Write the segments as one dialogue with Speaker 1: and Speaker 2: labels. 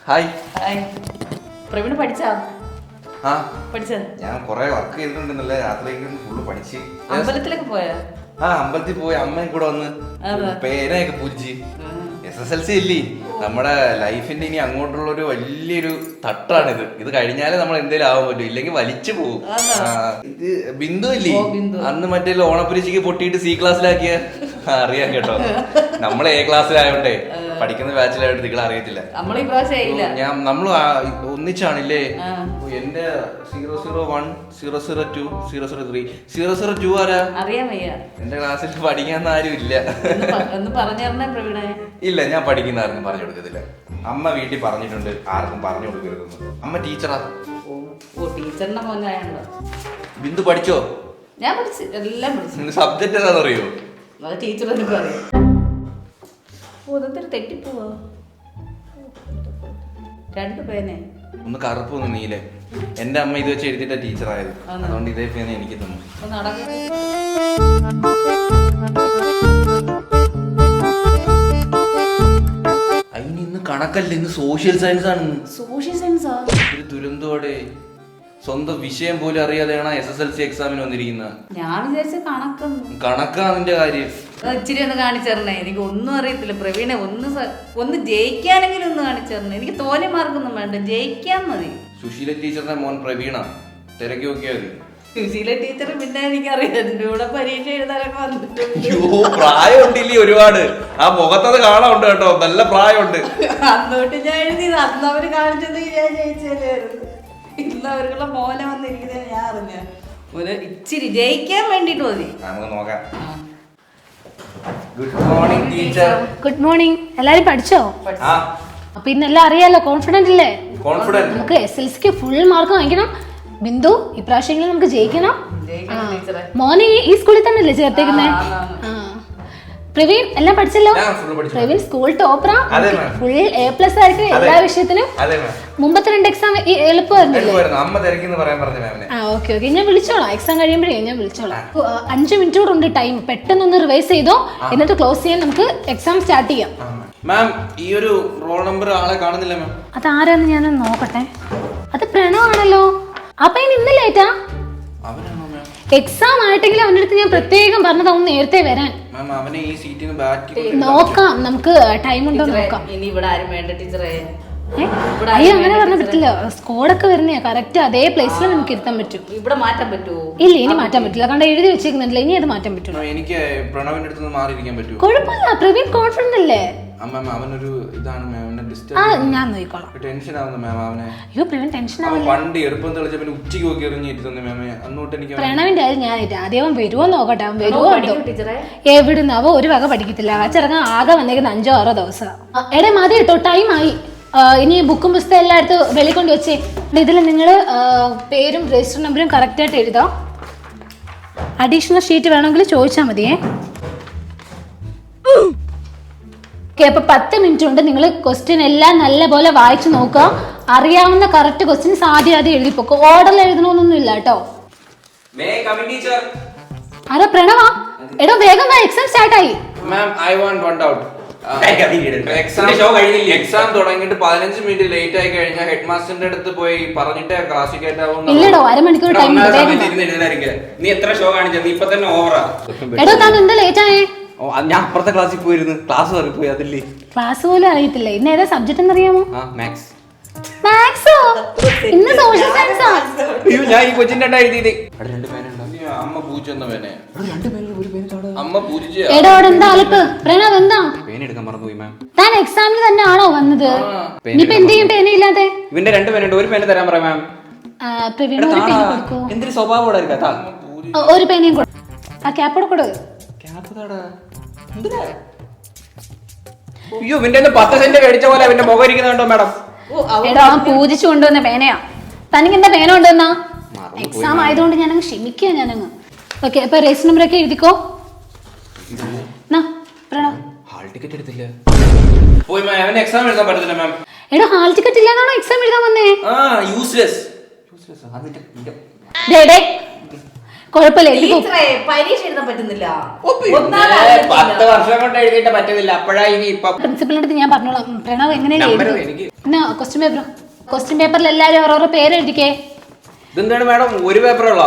Speaker 1: Hi.
Speaker 2: Hi. Praveen പഠിച്ചാ?
Speaker 1: ആ
Speaker 2: പഠിച്ചത്?
Speaker 1: ഞാൻ കുറെ വർക്ക് ചെയ്തിട്ടുണ്ടെന്നല്ലേ, രാത്രിയൊക്കെ ഫുള്ള് പഠിച്ച്.
Speaker 2: അമ്പലത്തിലൊക്കെ പോയാ?
Speaker 1: ആ അമ്പലത്തിൽ പോയി അമ്മയും കൂടെ വന്ന് പേനയൊക്കെ പൂജിച്ച്. SSLC ഇല്ലേ നമ്മുടെ ലൈഫിന്റെ ഇനി അങ്ങോട്ടുള്ള ഒരു വലിയൊരു തട്ടാണിത്. ഇത് കഴിഞ്ഞാലേ നമ്മൾ എന്തേലും ആവാൻ പറ്റും, ഇല്ലെങ്കിൽ വലിച്ചു പോകും. ഇത് ബിന്ദു ഇല്ലേ അന്ന് മറ്റേ ഓണപ്പരീക്ഷയ്ക്ക് പൊട്ടിയിട്ട് C ക്ലാസ്സിലാക്കിയ അറിയാം കേട്ടോ. നമ്മൾ A ക്ലാസ്സിലായോണ്ടേ പഠിക്കുന്ന ബാച്ചിലായോണ്ട് നിങ്ങൾ അറിയത്തില്ല. നമ്മൾ ഒന്നിച്ചാണില്ലേ. എന്റെ 001 002 003 002 ആരാ? എന്റെ ക്ലാസ്സിൽ പഠിക്കാൻ ആരും ഇല്ല. ഇല്ല, ഞാൻ പഠിക്കുന്ന ആർക്കും പറഞ്ഞു കൊടുക്കത്തില്ല. അമ്മ വീട്ടിൽ പറഞ്ഞിട്ടുണ്ട് ആർക്കും പറഞ്ഞു കൊടുക്കരുതെന്ന്. അമ്മ ടീച്ചറാ.
Speaker 2: ടീച്ചറിന്റെ മോനായോണ്ടോ?
Speaker 1: ബിന്ദു പഠിച്ചോ?
Speaker 2: ഞാൻ പഠിച്ചു, എല്ലാം പഠിച്ചു.
Speaker 1: സബ്ജക്ട് ഏതാണെന്നറിയോ?
Speaker 2: ടീച്ചർ തെറ്റിപ്പോവോ? 2 പേനെ,
Speaker 1: ഒന്ന് കറുപ്പ് ഒന്ന് നീലെ. എന്റെ അമ്മ ഇത് വെച്ച് എഴുതിയിട്ട ടീച്ചറായത്, അതുകൊണ്ട് ഇതേ പേന എനിക്ക് തന്നു. അതിന് ഇന്ന് കണക്കല്ല, ഇന്ന് സോഷ്യൽ സയൻസ് ആണ്.
Speaker 2: സോഷ്യൽ സയൻസാ?
Speaker 1: ഒരു ദുരന്തോടെ സ്വന്തം വിഷയം പോലും അറിയാതെയാണ് SSLC എക്സാമിന് വന്നിരിക്കുന്നത്.
Speaker 2: ഞാൻ വിചാരിച്ച
Speaker 1: കണക്കാ നിന്റെ കാര്യം.
Speaker 2: ഇച്ചിരി ഒന്ന് കാണിച്ചേരണേ, എനിക്ക് ഒന്നും അറിയത്തില്ല. പ്രവീണെ ഒന്ന് ജയിക്കാനെങ്കിലും ഒന്ന് കാണിച്ചേരണേ. എനിക്ക് തോന്നിയ മാർക്കൊന്നും വേണ്ട, ജയിക്കാൻ മതി.
Speaker 1: സുശീല ടീച്ചറിന്റെ മോൻ പ്രവീണ, തിരക്കി നോക്കിയാൽ മതി.
Speaker 2: സുശീല ടീച്ചർ പിന്നെ എനിക്കറിയാം, ഇവിടെ പരീക്ഷ എഴുതാനൊക്കെ വന്നിട്ടുണ്ട്.
Speaker 1: പ്രായം ഉണ്ടില്ലേ ഒരുപാട്, ആ മുഖത്തത് കാണാറുണ്ട് കേട്ടോ, നല്ല പ്രായമുണ്ട്.
Speaker 2: അന്നോട്ട് ഞാൻ എഴുതിയത്, അന്ന് അവര് കാണിച്ചത് ഞാൻ ജയിച്ചായിരുന്നു. ഇന്ന് അവർക്കുള്ള മോനെ വന്നിരിക്കുന്നത് ഞാൻ അറിഞ്ഞ. ഇച്ചിരി ജയിക്കാൻ വേണ്ടിട്ട് മതി.
Speaker 1: നമുക്ക് നോക്കാം. Good morning teacher.
Speaker 3: Good morning. എല്ലാരും പഠിച്ചോ? അപ്പൊ ഇന്നെല്ലാം അറിയാലോ, കോൺഫിഡന്റ് അല്ലേ? നമുക്ക് SSLCക്ക് ഫുൾ മാർക്ക് വാങ്ങിക്കണം. ബിന്ദു, ഇപ്രാവശ്യമെങ്കിലും നമുക്ക് ജയിക്കണം. മോനെ ഈ സ്കൂളിൽ തന്നെ അല്ലേ ചേർത്തേക്കുന്നേ? പ്രവീൺ എല്ലാം പഠിച്ചല്ലോ? പ്രവീൺ സ്കൂൾ ടോപ്പറാ, ഫുൾ A+ ആയിരിക്കും എല്ലാ വിഷയത്തിനും. മുമ്പത്തെ 2 എക്സാം എളുപ്പമായിരുന്നില്ലേ? ഓക്കെ, ഞാൻ വിളിച്ചോളാം. എക്സാം കഴിയുമ്പോഴേ ഞാൻ വിളിച്ചോളാം. 5 മിനിറ്റ് കൂടെ ഉണ്ട് ടൈം, പെട്ടെന്ന് റിവൈസ് ചെയ്തോ, എന്നിട്ട് ക്ലോസ് ചെയ്യാൻ നമുക്ക് എക്സാം സ്റ്റാർട്ട് ചെയ്യാം.
Speaker 1: മാം, ഈ ഒരു റോൾ നമ്പർ ആളെ കാണുന്നില്ല മാം.
Speaker 3: അതാരാന്ന് ഞാനൊന്ന് നോക്കട്ടെ. അത് പ്രണവാണല്ലോ. അപ്പൊ ഇന്ന് ലേറ്റാ? എക്സാം ആയിട്ടെങ്കിലും അവന്റെ അടുത്ത് ഞാൻ പ്രത്യേകം പറഞ്ഞതാവും നേരത്തെ വരാൻ. നോക്കാം, നമുക്ക് ടൈം ഉണ്ടോ നോക്കാം. അയ്യോ, അങ്ങനെ പറഞ്ഞ പറ്റില്ല. സ്കോഡൊക്കെ വരുന്നേ കറക്റ്റ് അതേ പ്ലേസിൽ നമുക്ക് ഇരുത്താൻ പറ്റും.
Speaker 2: ഇവിടെ മാറ്റാൻ പറ്റുമോ?
Speaker 3: ഇല്ല, ഇനി മാറ്റാൻ പറ്റില്ല. കാരണം എഴുതി വെച്ചേക്കുന്നില്ല, ഇനി അത് മാറ്റാൻ പറ്റും.
Speaker 1: എനിക്ക് പ്രണവിന്റെ അടുത്ത് മാറിയിരിക്കാൻ പറ്റുമോ?
Speaker 3: കുഴപ്പമില്ല, പ്രവീൺ കോൺഫിഡന്റ് അല്ലേ?
Speaker 1: അവനൊരു ഇതാണ് മാം,
Speaker 3: ഞാൻ നോക്കിക്കോളാം.
Speaker 1: ടെൻഷൻ ആവുന്നു മാം അവനെ.
Speaker 3: അയ്യോ പ്രവീൺ ടെൻഷൻ ആവില്ല.
Speaker 1: പണ്ട് എളുപ്പം തെളിച്ച പിന്നെ ഉച്ചയ്ക്ക് നോക്കി എറിഞ്ഞിരുന്നു മാമേ. അന്നോട്ട് എനിക്ക്
Speaker 3: പ്രണവിന്റെ കാര്യം ഞാൻ ആദ്യം വരുമോ നോക്കട്ടെ. അവൻ വരുമോ എവിടുന്ന്? അവ ഒരു വക പഠിക്കത്തില്ല. ചെറുക്കാൻ ആകെ വന്നേക്കുന്ന 5-6 ദിവസം. എടേ മതി കേട്ടോ, ടൈം ആയി. ഇനി ബുക്കും പുസ്തകം എല്ലായിടത്തും വെളിക്കൊണ്ട് വെച്ചേ. ഇതിൽ നിങ്ങൾ പേരും രജിസ്റ്റർ നമ്പറും കറക്റ്റായിട്ട് എഴുതാം. അഡീഷണൽ ഷീറ്റ് വേണമെങ്കിൽ ചോദിച്ചാൽ മതിയേ. ഓക്കെ, അപ്പൊ 10 മിനിറ്റ് കൊണ്ട് നിങ്ങൾ ക്വസ്റ്റ്യൻ എല്ലാം നല്ലപോലെ വായിച്ചു നോക്കുക. അറിയാവുന്ന കറക്റ്റ് ക്വസ്റ്റ്യൻസ് ആദ്യം എഴുതിപ്പോക്കോ. ഓർഡറിൽ എഴുതണമെന്നൊന്നും ഇല്ല കേട്ടോ. ആരാ? പ്രണവാ? എടോ വേഗം വാ, എക്സാം സ്റ്റാർട്ട് ആയി.
Speaker 1: എക്സാം തുടങ്ങിയിട്ട് 15 മിനിറ്റ് ലേറ്റ് ആയി കഴിഞ്ഞാൽ ഹെഡ് മാസ്റ്ററിന്റെ അടുത്ത് പോയി പറഞ്ഞിട്ട് ക്ലാസ്സിൽ കയറ്റാവും.
Speaker 3: ഇല്ലടോ, അരമണിക്കൂർ ടൈം.
Speaker 1: നീ എത്ര ഷോ കാണിച്ച? നീ ഇപ്പൊ തന്നെ ഓവറാ.
Speaker 3: എടോ താൻ എന്താ ലേറ്റ് ആയേ?
Speaker 1: ഞാൻ അപ്പുറത്തെ ക്ലാസ്സിൽ പോയിരുന്നു, ക്ലാസ് പോയി. അതില്ലേ
Speaker 3: ക്ലാസ് പോലും അറിയത്തില്ല. ഇന്ന് ഏതാ സബ്ജക്ട് എന്നറിയാമോ?
Speaker 1: മാത്സ്.
Speaker 3: മാത്സോ? ഇന്ന് സോഷ്യൽ സയൻസാ.
Speaker 1: ഞാൻ ഈ കൊച്ചിന്റെ അമ്മ പൂജെന്ന പേനെ. അമ്മ പൂജിച്ച.
Speaker 3: എടോ അവിടെ എന്താ അലപ്പ്? പ്രണവ് എന്താ?
Speaker 1: പേനെടുക്കാൻ മറന്നുപോയി മാം.
Speaker 3: താൻ എക്സാമിന് തന്നെ ആണോ വന്നത്? ഇനിയിപ്പോ എന്ത് ചെയ്യും? പേനയില്ലാതെ?
Speaker 1: ഇവന്റെ 2 പേനുണ്ട്, ഒരു പേന തരാൻ പറയാം മാം.
Speaker 3: പ്രവീൺ ഒരു പേന കൊടുക്കൂ.
Speaker 1: എന്തൊരു സ്വഭാവം.
Speaker 3: ഒരു പേനയും കൊടു. ആ ക്യാപ്പോടെ കൊടു.
Speaker 1: അയ്യോ, ഇവന്റെ 10 സെന്റ് കഴിച്ച പോലെ അവന്റെ മുഖം ഇരിക്കുന്നുണ്ടോ മാഡം?
Speaker 3: എടാ, അവൻ കൊണ്ടുവന്ന പേനയാ. തനിക്ക് എന്താ പേന കൊണ്ടുവന്നാ? എക്സാം ആയതുകൊണ്ട് ഞാനങ്ങ് ക്ഷമിക്കുക. ഞാനങ്ങ് ഓക്കെ. അപ്പൊ രജിസ്റ്റർ നമ്പർ ഒക്കെ എഴുതിക്കോ.
Speaker 1: ഹാൾ ടിക്കറ്റ് എടുത്തില്ല. എക്സാം എഴുതാൻ പറ്റത്തില്ല മാം.
Speaker 3: എടോ, ഹാൾ ടിക്കറ്റ് ഇല്ലാതാണോ എക്സാം എഴുതാൻ വന്നേ?
Speaker 1: യൂസ്ലെസ്.
Speaker 3: കുഴപ്പമില്ല,
Speaker 2: പരീക്ഷ എഴുതാൻ പറ്റുന്നില്ല.
Speaker 1: 10 വർഷം കൊണ്ട് എഴുതിയിട്ട് പറ്റുന്നില്ല. അപ്പോഴാ ഇനി
Speaker 3: പ്രിൻസിപ്പലിന്റെ അടുത്ത് ഞാൻ പറഞ്ഞോളാം. പ്രണവ് എങ്ങനെയാണ് എന്നാ ക്വസ്റ്റ്യൻ പേപ്പറിൽ എല്ലാരും ഓരോരോ പേര് എഴുതിക്കേ.
Speaker 4: ഇതെന്താണ് മാഡം ഒരു പേപ്പറുള്ള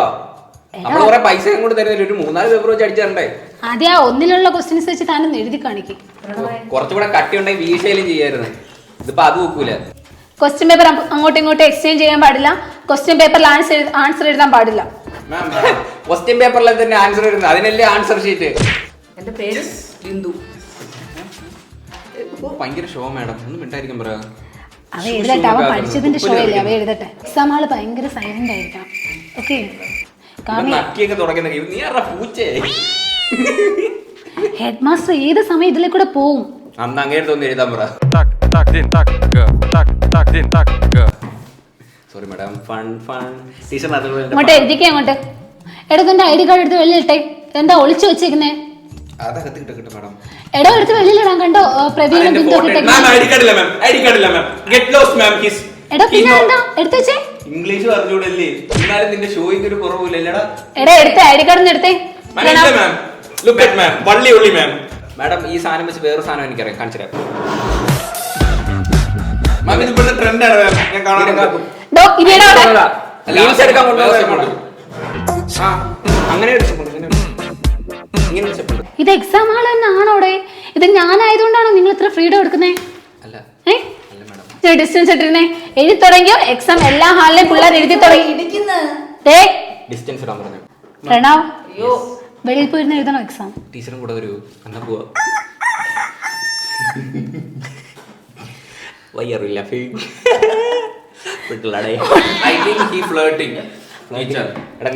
Speaker 4: നമ്മൾ കുറെ പൈസ അങ്ങോട്ട് തരുന്നില്ല, ഒരു 3-4 പേപ്പർ വെച്ച് അടിച്ചിട്ടുണ്ടേ.
Speaker 3: ആദ്യം ആ ഒന്നിലുള്ള ക്വസ്റ്റ്യൻസ് വെച്ച് താനൊന്ന് എഴുതി കാണിക്കും.
Speaker 4: കുറച്ചുകൂടെ കട്ടി ഉണ്ടെങ്കിൽ വീശയിലും ചെയ്യായിരുന്നു, ഇതിപ്പോ അത് നോക്കൂല.
Speaker 3: ക്വസ്റ്റ്യൻ പേപ്പർ അങ്ങോട്ടും ഇങ്ങോട്ടും എക്സ്ചേഞ്ച് ചെയ്യാൻ പാടില്ല. ക്വസ്റ്റ്യൻ പേപ്പറിൽ ആൻസർ എഴുതാൻ പാടില്ല.
Speaker 4: ക്വസ്റ്റ്യൻ പേപ്പറിൽ തന്നെ ആൻസർ വരുന്നത്, അതിനല്ലേ ആൻസർ ഷീറ്റ്.
Speaker 2: എന്റെ പേര് ബിന്ദു.
Speaker 4: ഭയങ്കര ഷോ മാഡം, ഒന്നും മിണ്ടായിരിക്കും പറയാ.
Speaker 3: അവ എഴുതട്ടെ, അവൻ പഠിച്ചതിന്റെ ഷോ അല്ലേ, അവ എഴുതട്ടെ. എക്സാം ആള് ഭയങ്കര സൈലന്റ് ആയിരിക്കണം. ഓക്കെ,
Speaker 4: നക്കിയൊക്കെ തുടങ്ങുന്ന നീ ആരാ പൂച്ചേ?
Speaker 3: ഹെഡ് മാസ്റ്റർ ഏത് സമയം ഇതിലെ കൂടെ പോവും.
Speaker 4: അന്ന് അങ്ങേട്ട് ഒന്ന് എഴുതാൻ പറ. സോറി മാഡം, ഫൺ ടീച്ചർ
Speaker 3: അങ്ങോട്ട് എഴുതിക്കേ. അങ്ങോട്ട് എടോ ഐഡി കാർഡ് എടുത്ത് വെളിയിട്ടെ. എന്താ ഒളിച്ചു വെച്ചേക്കുന്നേ?
Speaker 4: അതൊക്കെ കിട്ടും മാഡം.
Speaker 3: എടോ എടുത്ത് വെളിയിലിടാൻ. കണ്ടോ പ്രവീണും ബിന്ദു ഒക്കെ എടോ പിന്നെ എന്താ എടുത്ത് വെച്ചേ?
Speaker 4: ഇംഗ്ലീഷ് പറഞ്ഞൂടല്ലേ, എന്നാലും നിന്റെ ഷോയ്ക്ക് ഒരു കുറവില്ലല്ലടാ.
Speaker 3: എടാ എടുത്തേ, ഐഡി കാർഡ് എടുത്തേ.
Speaker 4: മാഡം ഈ സാധനം വെച്ച് വേറെ സാധനം എനിക്കറിയാം, കാണിച്ചു തരാം.
Speaker 3: ഡോ ഇനിയുടെ
Speaker 4: അങ്ങനെ
Speaker 3: ഇത് എക്സാം ഹാൾ തന്നെ ആണോടെ? ഇത് ഞാനായതുകൊണ്ടാണോ നിങ്ങൾ ഇത്ര ഫ്രീഡം എടുക്കുന്നേ?
Speaker 4: അല്ല
Speaker 3: ഡിസ്റ്റൻസ് ഇട്ടിരുന്നേ. എഴുതി തുടങ്ങിയോ? എക്സാം എല്ലാ ഹാളിലെയും പിള്ളേർ എഴുതി തുടങ്ങി.
Speaker 4: ഡിസ്റ്റൻസ് ഇടാൻ പറഞ്ഞു.
Speaker 3: പ്രണവ്, വെളിയിൽ പോയിരുന്ന് എഴുതണോ എക്സാം?
Speaker 4: ടീച്ചറും കൂടെ ഒരു എന്നാ പോവാ. വയ്യറില്ല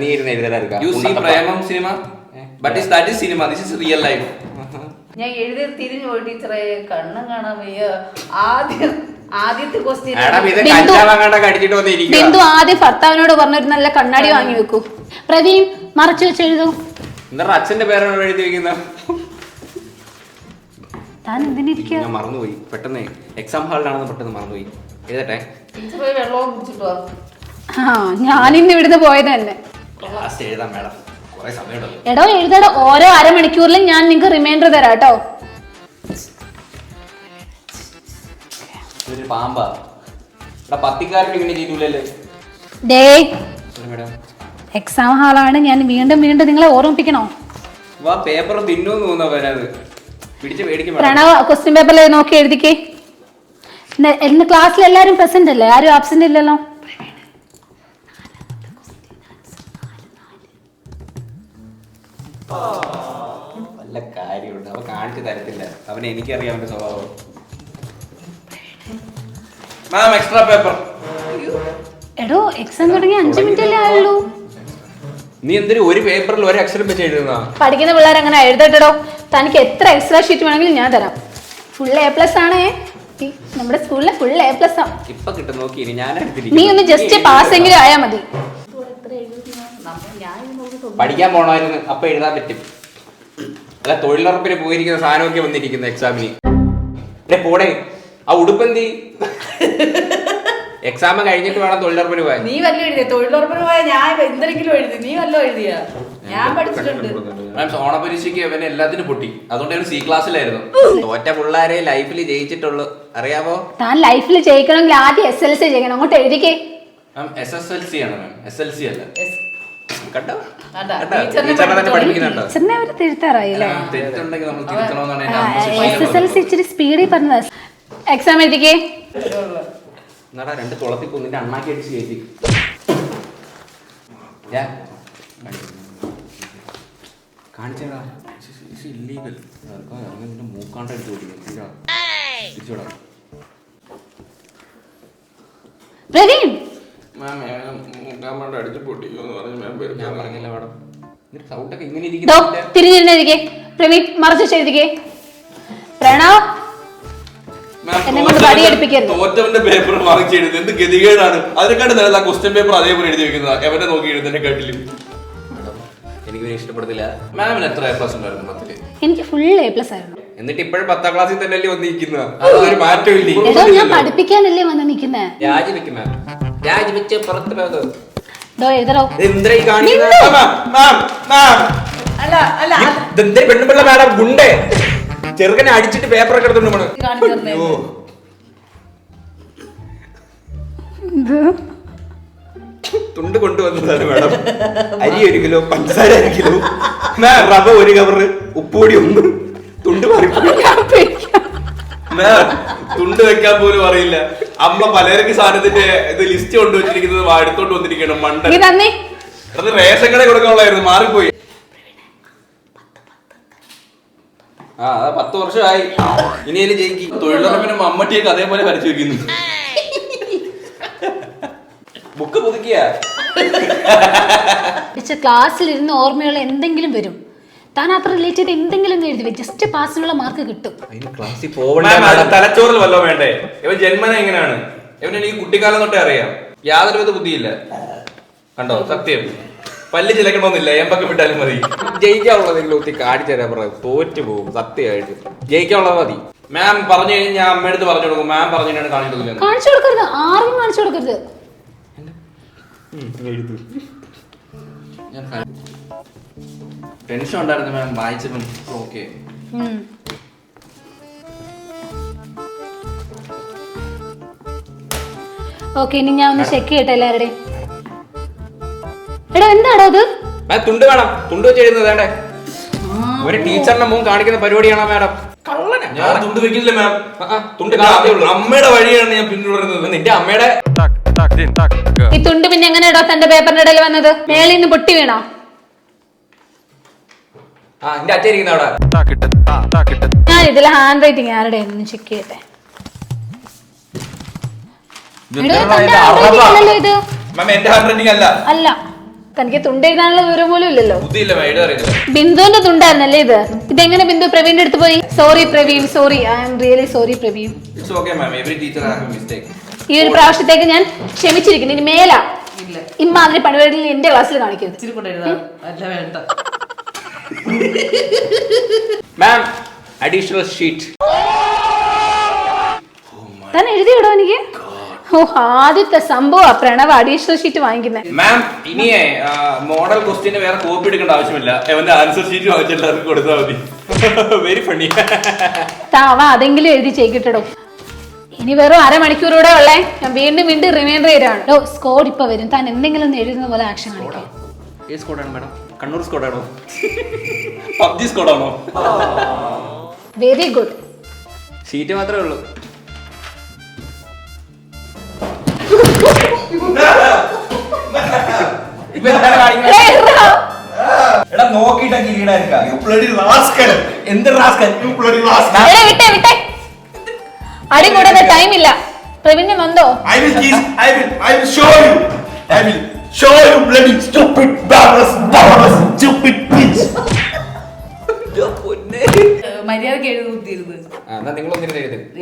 Speaker 4: നീ ഇരുന്ന് എഴുതാ.
Speaker 2: ഞാൻ എഴുതി തിരിഞ്ഞു പോയി ടീച്ചറെ, കണ്ണും കാണാൻ വയ്യ. ആദ്യത്തെ ക്വസ്റ്റ്യൻ
Speaker 3: ബിന്ദു ആദ്യം ഭർത്താവിനോട് പറഞ്ഞൊരു നല്ല കണ്ണാടി വാങ്ങി വെക്കൂ. പ്രവീൺ മറച്ചു വെച്ച് എഴുതൂ.
Speaker 4: അച്ഛന്റെ പേരാണ് എഴുതി വെക്കുന്ന.
Speaker 3: താൻ എന്തിനിരിക്കുക?
Speaker 4: ഞാൻ മറന്നുപോയി, പെട്ടെന്ന് എക്സാം ഹാളിലാണെന്ന് പെട്ടെന്ന് മറന്നുപോയി. എഴുതട്ടെ.
Speaker 2: ടീച്ചർ പോയി വെള്ളവും കുടിച്ചിട്ട് വാ.
Speaker 3: ഞാനിന്ന് ഇവിടുന്ന് പോയത് തന്നെ.
Speaker 4: എഴുതാം മാഡം, കുറെ സമയം.
Speaker 3: എടോ എഴുതടോ, ഓരോ അരമണിക്കൂറിലും ഞാൻ നിങ്ങൾക്ക് റിമൈൻഡർ തരാം കേട്ടോ.
Speaker 4: പാമ്പാ പത്തിക്കാരൻ ഇങ്ങനെ ചെയ്യൂലല്ലേ?
Speaker 3: ഡേ എക്സാം ഹാളാണ്, ഞാൻ വീണ്ടും നിങ്ങളെ ഓർമ്മിപ്പിക്കണോ?
Speaker 4: പേപ്പർ തിന്നൂന്ന് തോന്നുന്നത് പിടിച്ച് മേടിക്കും.
Speaker 3: പ്രണവ് ക്വസ്റ്റ്യൻ പേപ്പറിൽ നോക്കി എഴുതിക്കേ. ഇന്ന് ക്ലാസ്സിൽ എല്ലാരും പ്രസന്റ് അല്ലേ? ആരും ആബ്സെന്റ് ഇല്ലല്ലോ.
Speaker 4: വല്ല കാര്യമുണ്ട്, അവ കാണിച്ചു തരത്തില്ല. അവനെ എനിക്കറിയാം അവന്റെ സ്വഭാവം.
Speaker 1: Extra paper.
Speaker 3: എടോ എക്സാം തുടങ്ങി 5 മിനിറ്റ് അല്ലേ ആയുള്ളൂ.
Speaker 4: നീ എന്തിനും ഒരു പേപ്പറിൽ ഒരു അക്ഷരം വെച്ച് എഴുതുന്ന?
Speaker 3: പഠിക്കുന്ന പിള്ളേർ അങ്ങനെ എഴുതട്ടോ. തനിക്ക് എത്ര എക്സ്ട്രാ ഷീറ്റ് വേണമെങ്കിലും ഞാൻ തരാം. ഫുൾ A+ ആണേ, നമ്മുടെ സ്കൂളിലെ ഫുൾ A+ ആണ്.
Speaker 4: ഇപ്പൊ കിട്ടും, നോക്കി
Speaker 3: നീ ഒന്ന് ജസ്റ്റ് പാസ് എങ്കിലും ആയാ മതി.
Speaker 4: പഠിക്കാൻ പോണമായിരുന്നു, അപ്പൊ എഴുതാൻ പറ്റും. അല്ല തൊഴിലുറപ്പിന് പോയിരിക്കുന്ന സാധനമൊക്കെ വന്നിരിക്കുന്ന എക്സാമിന്. പോടെ ആ ഉടുപ്പെന്തി? എക്സാം കഴിഞ്ഞിട്ട് വേണം തൊഴിലുറപ്പിന് പോയാൽ.
Speaker 2: നീ വല്ല എഴുതിയ തൊഴിലുറപ്പിന് പോയാൽ ഞാൻ എന്തെങ്കിലും എഴുതി, നീ വല്ലോ എഴുതിയ? ഞാൻ പഠിച്ചിട്ടുണ്ട്.
Speaker 1: ഓണപരീക്ഷയ്ക്ക് അവന് എല്ലാത്തിനും പൊട്ടി, അതുകൊണ്ട് C ക്ലാസ്സിലായിരുന്നു.
Speaker 4: തോറ്റ പിള്ളേരെ ലൈഫിൽ ജയിച്ചിട്ടുള്ളൂ, അറിയാമോ?
Speaker 3: താൻ ലൈഫിൽ ജയിക്കണമെങ്കിൽ ആദ്യം SLC ചെയ്യണം. അങ്ങോട്ട് എഴുതിക്കേ.
Speaker 1: SSLC ആണ് മാം, SLC അല്ല.
Speaker 4: കണ്ടോ?
Speaker 3: ടീച്ചറിനെ അവര് തിരുത്താറായില്ലേ?
Speaker 1: തെറ്റുണ്ടെങ്കിൽ നമ്മൾ തിരുത്തണമെന്നാണ് എന്റെ അമ്മ.
Speaker 3: SSLC ഇച്ചിരി സ്പീഡിൽ പറഞ്ഞത്. എക്സാം എഴുതിക്കേ.
Speaker 4: എന്നാടാ 2 തുളത്തി കൊന്നിട്ട് അണ്ണാക്കി അടിച്ച് കയറ്റി. കാണിച്ചേടാ, ഇല്ലീഗൽ. മൂക്കാണ്ടടിച്ചു തിരിച്ചോടാ.
Speaker 3: പ്രവീൺ
Speaker 1: അടിച്ചു പൊട്ടിക്കുമെന്ന് പറഞ്ഞു.
Speaker 4: ഞാൻ പറഞ്ഞില്ല മാഡം, സൗണ്ടൊക്കെ ഇങ്ങനെ
Speaker 3: തിരിഞ്ഞിരുന്നെഴുതിക്കേ. പ്രവീൺ മറച്ചു എഴുതിക്കേ. പ്രണവ് എന്നെ കൊണ്ട് പടിയെടുപ്പിക്കരുത്.
Speaker 1: തോറ്റവന്റെ പേപ്പർ മറിച്ച് എഴുതി എന്ത് ഗതികേടാണ്. അതിനെക്കാട്ട് നല്ല ക്വസ്റ്റ്യൻ പേപ്പർ അതേപോലെ എഴുതി വെക്കുന്നത് എവനെ നോക്കി എഴുതുന്നതിനെ കാട്ടിലും.
Speaker 4: എനിക്ക് ഇഷ്ടപ്പെടുന്നില്ല.
Speaker 1: മാമിന് എത്ര A+ ഉണ്ടായിരുന്നു 10ല്?
Speaker 3: എനിക്ക് ഫുൾ A+ ആയിരുന്നു.
Speaker 4: എന്നിട്ട് ഇപ്പോഴും 10ാം ക്ലാസ്സിൽ തന്നെ വന്നിരിക്കുന്നത്, അതൊരു മാറ്റമില്ലേ?
Speaker 3: എടോ ഞാൻ പഠിപ്പിക്കാനല്ലേ വന്ന് നിൽക്കുന്നേ.
Speaker 4: രാജിവെക്കും മാം, രാജിവെച്ച് പുറത്ത് പോകും.
Speaker 3: എഴുതറോ
Speaker 4: പെണ്ണുപിള്ള മാഡം ഗുണ്ടേ ചെറുക്കനെ അടിച്ചിട്ട് പേപ്പറൊക്കെ എടുത്തോണ്ട് പോണു. തുണ്ട് കൊണ്ടുവന്നതാണ് മാഡം. അരി 1 കിലോ, പഞ്ചസാര 1 കിലോ, റവ 1 കവറ്, ഉപ്പുപൊടി 1, തുണ്ട് മാറിപ്പോയി.
Speaker 1: തുണ്ട് വെക്കാൻ പോലും അറിയില്ല. അമ്മ പലചരക്ക് സാധനത്തിന്റെ ഇത് ലിസ്റ്റ് കൊണ്ടുവച്ചിരിക്കുന്നത് എടുത്തോണ്ട് വന്നിരിക്കണം. മണ്ട അത് റേഷൻ കട കൊടുക്കാനുള്ളായിരുന്നു, മാറിപ്പോയി.
Speaker 4: 10 വർഷമായി. ഇനിയും ജയിക്കും.
Speaker 1: തൊഴിലുറപ്പിന് മമ്മട്ടിയൊക്കെ അതേപോലെ വരച്ചു വെക്കുന്നു.
Speaker 4: ബുക്ക് പുതുക്കിയ
Speaker 3: ക്ലാസ്സിലിരുന്ന് ഓർമ്മയുള്ള എന്തെങ്കിലും വരും. താൻ അത്ര റിലേറ്റ് ചെയ്ത് എന്തെങ്കിലും എഴുതി ജസ്റ്റ് പാസിനുള്ള മാർക്ക് കിട്ടും.
Speaker 4: ക്ലാസ്സിൽ പോകണ്ട.
Speaker 1: തലച്ചോറിൽ വല്ലോ വേണ്ടേ? ഇവൻ ജന്മന എങ്ങനെയാണ്? ഇവൻ എനിക്ക് കുട്ടിക്കാലം തൊട്ടേ അറിയാം. യാതൊരു വിധ ബുദ്ധിയില്ല. കണ്ടോ? സത്യം. പല്ല് ചിലക്കണമെന്നില്ല, എമ്പൊക്കെ വിട്ടാലും മതി.
Speaker 4: ജയിക്കാനുള്ളതെങ്കിലും ഒത്തിരി കാണിച്ചു തരാൻ പറയാം. തോറ്റു പോകും സത്യമായിട്ട്. ജയിക്കാനുള്ളത് മതി.
Speaker 1: മാം പറഞ്ഞു കഴിഞ്ഞാൽ ഞാൻ അമ്മയുടെ അടുത്ത് പറഞ്ഞു കൊടുക്കും. മാം പറഞ്ഞു കാണിച്ചു
Speaker 3: കാണിച്ചു കൊടുക്കരുത്, ആരെയും കാണിച്ചു കൊടുക്കരുത്.
Speaker 1: ടെൻഷൻ ഉണ്ടായിരുന്നു മാം വായിച്ചപ്പം. ഓക്കെ
Speaker 3: ഓക്കെ, ഇനി ഞാൻ ഒന്ന് ചെക്ക് ചെയ്യട്ടെ എല്ലാവരുടെയും. എടാ എന്താണോ അത്?
Speaker 4: തുണ്ട് വേണം. തുണ്ട് വെച്ച് എഴുതുന്നത് വേണ്ടേ? ഒരു ടീച്ചറിന്റെ മുൻ കാണിക്കുന്ന പരിപാടിയാണോ മാഡം? കള്ളനാ.
Speaker 1: ഞാൻ തുണ്ട് വെക്കില്ല മാം.
Speaker 4: തുണ്ട്
Speaker 1: അമ്മയുടെ വഴിയാണ് ഞാൻ പിന്തുടരുന്നത്.
Speaker 4: നിന്റെ അമ്മയുടെ
Speaker 3: ഈ തുണ്ട് പിന്നെ എങ്ങനെയാടോ തന്റെ പേപ്പറിന്റെ ഇടയിൽ വന്നത്? മേളിൽ നിന്ന് പൊട്ടി വീണോ?
Speaker 4: എന്റെ അച്ഛൻ ഇരിക്കുന്ന അവിടെ.
Speaker 3: ഞാൻ ഇതിലെ ഹാൻഡ് റൈറ്റിംഗ് ആരുടെ ചെക്ക് ചെയ്യട്ടെ. ഇത് അല്ല, തനിക്ക് തുണ്ട് എഴുതാനുള്ള വിവരം പോലും ഇല്ലല്ലോ. ബിന്ദുവിന്റെ തുണ്ടായിരുന്നല്ലേ ഇത്? ഇതെങ്ങനെ ബിന്ദു പ്രവീണിന്റെ അടുത്ത് പോയി? Sorry Praveen, sorry, I am really sorry Praveen. ഈ ഒരു പ്രാവശ്യത്തേക്ക് ഞാൻ ക്ഷമിച്ചിരിക്കുന്നു. ഇനി മേല ഇമ്മാതിരി പണിവരിൽ എന്റെ ക്ലാസ്സിൽ കാണിക്കരുത്.
Speaker 4: മാം അഡീഷണൽ ഷീറ്റ്
Speaker 3: താൻ എഴുതിയിടോ എനിക്ക്? ഓ, ആദ്യത്തെ സംഭവം പ്രണവ് അഡീഷണൽ ഷീറ്റ് വാങ്ങിക്കുന്നത്.
Speaker 1: മാം ഇനിയേ മോഡൽ ക്വസ്റ്റ്യന് വേറെ കോപ്പി എടുക്കേണ്ട ആവശ്യമില്ല. അവന്റെ ആൻസർ ഷീറ്റ് വാങ്ങിച്ചെല്ലാവർക്കും കൊടുത്താൽ മതി.
Speaker 4: Very funny.
Speaker 3: അവ അതെങ്കിലും എഴുതി ചെയ്യിട്ടടോ. ഇനി വെറും അരമണിക്കൂറൂടെ ഉള്ളേ. ഞാൻ വീണ്ടും റിമൈൻഡർ ചെയ്താണ്. സ്കോഡ് ഇപ്പൊ വരും. താൻ എന്തെങ്കിലും ഒന്ന് എഴുതുന്ന പോലെ ആക്ഷൻ കാണിക്കാം.
Speaker 1: ഏത് സ്കോഡാണ് മാഡം? കണ്ണൂർ സ്കോഡാണോ? പബ്ജി സ്കോഡാണോ?
Speaker 3: Very good.
Speaker 4: ഷീറ്റ് മാത്രമേ ഉള്ളൂ.
Speaker 3: അടി കൂടാതെ ടൈം ഇല്ല. പ്രവീണിന് വന്നോ?
Speaker 2: മര്യാദക്ക് എഴുതുത്തിരുന്നു.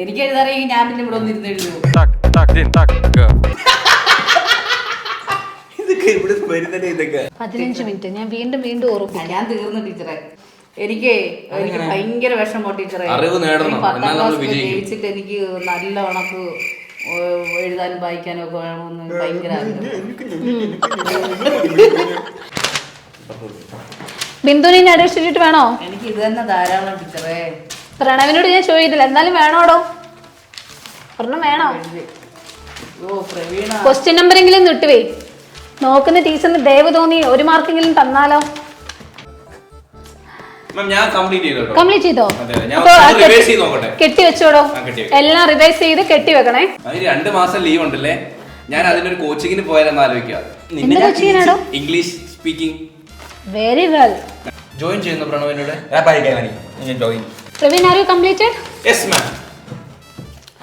Speaker 2: എനിക്ക് എഴുതാറിയെങ്കിൽ ഞാൻ പിന്നെ ഇവിടെ ഒന്നിരുന്ന് എഴുതുമോ?
Speaker 3: 15 മിനിറ്റ് ഞാൻ വീണ്ടും ഓർമ്മിപ്പിക്കാം.
Speaker 2: ഞാൻ തീർന്നു ടീച്ചറെ. എനിക്ക് ഭയങ്കര വിഷമോ ടീച്ചറെ.
Speaker 1: അറിവ് നേടണം.
Speaker 2: 10ാം ക്ലാസ് ജയിച്ചിട്ട് എനിക്ക് നല്ല കണക്ക് എഴുതാനും വായിക്കാനും ഒക്കെ വേണമെന്ന് ഭയങ്കര
Speaker 3: ബിന്ദുവിനെ അഡീഷണൽ വേണോ?
Speaker 2: എനിക്ക് ഇത് തന്നെ ധാരാളം ടീച്ചറെ.
Speaker 3: പ്രണവിനോട് ഞാൻ ചോദിച്ചില്ല, എന്നാലും വേണോടോ? ഒരെണ്ണം വേണോ? ക്വസ്റ്റ്യൻ നമ്പറെങ്കിലും നിട്ടുവേ. നോക്കുന്ന ടീച്ചറിന് ദയവ് തോന്നി 1 മാർക്കെങ്കിലും തന്നാലോ? കംപ്ലീറ്റ് ചെയ്തോ? കെട്ടി വെച്ചോടോ. എല്ലാം റിവൈസ് ചെയ്ത് കെട്ടി വെക്കണേ.
Speaker 1: 2 മാസം ലീവ് ഉണ്ടല്ലേ? ഞാൻ അതിനൊരു കോച്ചിങ്ങിന് പോയാലെന്ന് ആലോചിക്കാം. English speaking.
Speaker 3: Very well.
Speaker 1: Join ചെയ്യുന്നു പ്രണവിനോട്.
Speaker 3: Praveen, are you completed?
Speaker 1: Yes ma'am,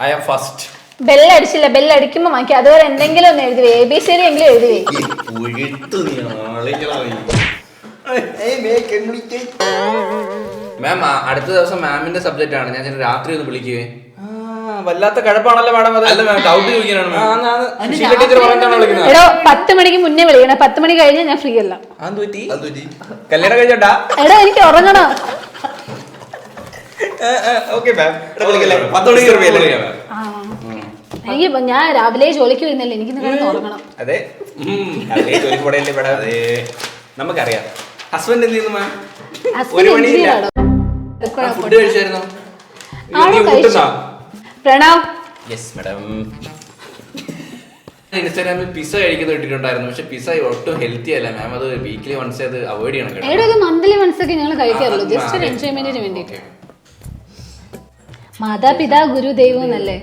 Speaker 1: I am first.
Speaker 3: ബെല്ലടിച്ചില്ല. ബെല്ലടിക്കുമ്പോ വാങ്ങിക്ക. അതുവരെ എന്തെങ്കിലും ഒന്ന് എഴുതുവേ. ABC എങ്കിലും എഴുതുവേ.
Speaker 1: മാം അടുത്ത ദിവസം മാമിന്റെ സബ്ജക്റ്റ് ആണ്. ഞാൻ രാത്രി ഒന്ന് വിളിക്കുവേ.
Speaker 4: വല്ലാത്ത കഴപ്പാണല്ലോ മാഡം.
Speaker 1: അല്ല മാം, ഡൗട്ട് ചോദിക്കാനാണ്.
Speaker 3: എടോ 10 മണിക്ക് മുന്നേ വിളിക്കണേ. 10 മണി കഴിഞ്ഞാൽ ഞാൻ ഫ്രീ അല്ല.
Speaker 4: കല്യാണം കഴിച്ചോട്ടാ?
Speaker 3: എടോ എനിക്ക് ഉറങ്ങണം. എനിക്ക് ഞാൻ രാവിലെ ജോലിക്ക് വരുന്നല്ലേ, എനിക്ക് കിടന്ന് ഉറങ്ങണം.
Speaker 4: അതെ, നമുക്കറിയാം.
Speaker 1: ഹസ്ബൻഡ് എന്ത് ചെയ്യുന്നു മാം? ഫുഡ് കഴിച്ചായിരുന്നോ?
Speaker 3: Pranav,
Speaker 4: yes madam.
Speaker 1: ഇൻസ്റ്റാഗ്രാമിൽ പിസ്സ കഴിക്കുന്നത് ഇട്ടിട്ടുണ്ടായിരുന്നു. പക്ഷെ പിസ്സ ഒട്ടും ഹെൽത്തി അല്ല മാം. അത് വീക്കിലി വൺസ് അത് അവോയ്ഡ് ചെയ്യണം കേട്ടോ.
Speaker 3: ഏടോ മന്ത്ലി വൺസ് ഒക്കെ ഞങ്ങൾ കഴിക്കാറുള്ളൂ, ജസ്റ്റ് ഒരു എൻജോയ്മെന്റിന് വേണ്ടിട്ട്. മാതാപിതാ ഗുരു ദൈവം എന്നല്ലേ?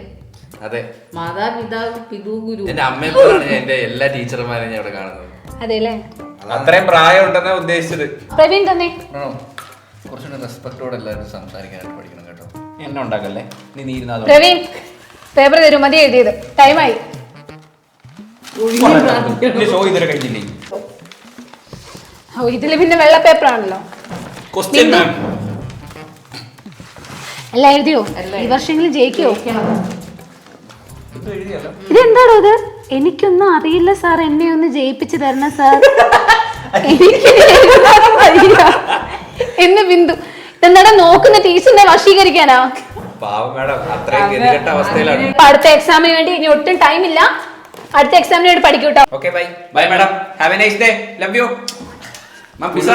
Speaker 1: അതെ,
Speaker 2: മാതാപിതാവ് പിതു ഗുരു.
Speaker 1: എന്റെ അമ്മയെ പോലാണ് ഞാൻ എന്റെ എല്ലാ ടീച്ചർമാരെയും ഞാൻ ഇവിടെ കാണുന്നത്.
Speaker 3: അതെല്ലേ,
Speaker 4: അത്രയും പ്രായം ഉണ്ടെന്നാ ഉദ്ദേശിച്ചത്.
Speaker 3: പ്രവീൺ തന്നെ
Speaker 1: കുറച്ചുകൂടെ റെസ്പെക്ടോടെ എല്ലാവരും സംസാരിക്കാനായിട്ട് പഠിക്കണം കേട്ടോ.
Speaker 4: എന്നെ ഉണ്ടാക്കല്ലേ, നീ ഇരുന്നാലോ.
Speaker 3: പ്രവീൺ പേപ്പർ തരും, മതി എഴുതിയത്, ടൈമായി.
Speaker 4: ഷോ ഇതുവരെ കഴിഞ്ഞില്ലേ?
Speaker 3: ഓ ഇതില് പിന്നെ വെള്ള പേപ്പർ ആണല്ലോ.
Speaker 4: ക്വസ്റ്റ്യൻ മാം
Speaker 3: എല്ലാം എഴുതിയോ? ഈ വർഷമെങ്കിലും ജയിക്കോ?
Speaker 4: ഇത് എഴുതിയല്ലോ.
Speaker 3: ഇതെന്താണോ ഇത്? എനിക്കൊന്നും അറിയില്ല സാർ, എന്നെ ഒന്ന് ജയിപ്പിച്ചു തരണം സാർ. എനിക്ക് എഴുതാൻ വയ്യ. എന്ന് ബിന്ദു എന്താടാ നോക്കുന്ന ടീച്ചറിനെ വശീകരിക്കാനാ?
Speaker 1: പാവം മാഡം, അത്രയും ഗതികെട്ട അവസ്ഥയിലാണ്.
Speaker 3: അപ്പൊ അടുത്ത എക്സാമിന് വേണ്ടി ഇനി ഒട്ടും ടൈം ഇല്ല. അടുത്ത എക്സാമിന് വേണ്ടി പഠിക്കൂട്ടോ.
Speaker 4: Okay bye bye madam, have a nice day, love you. Ma'am pizza.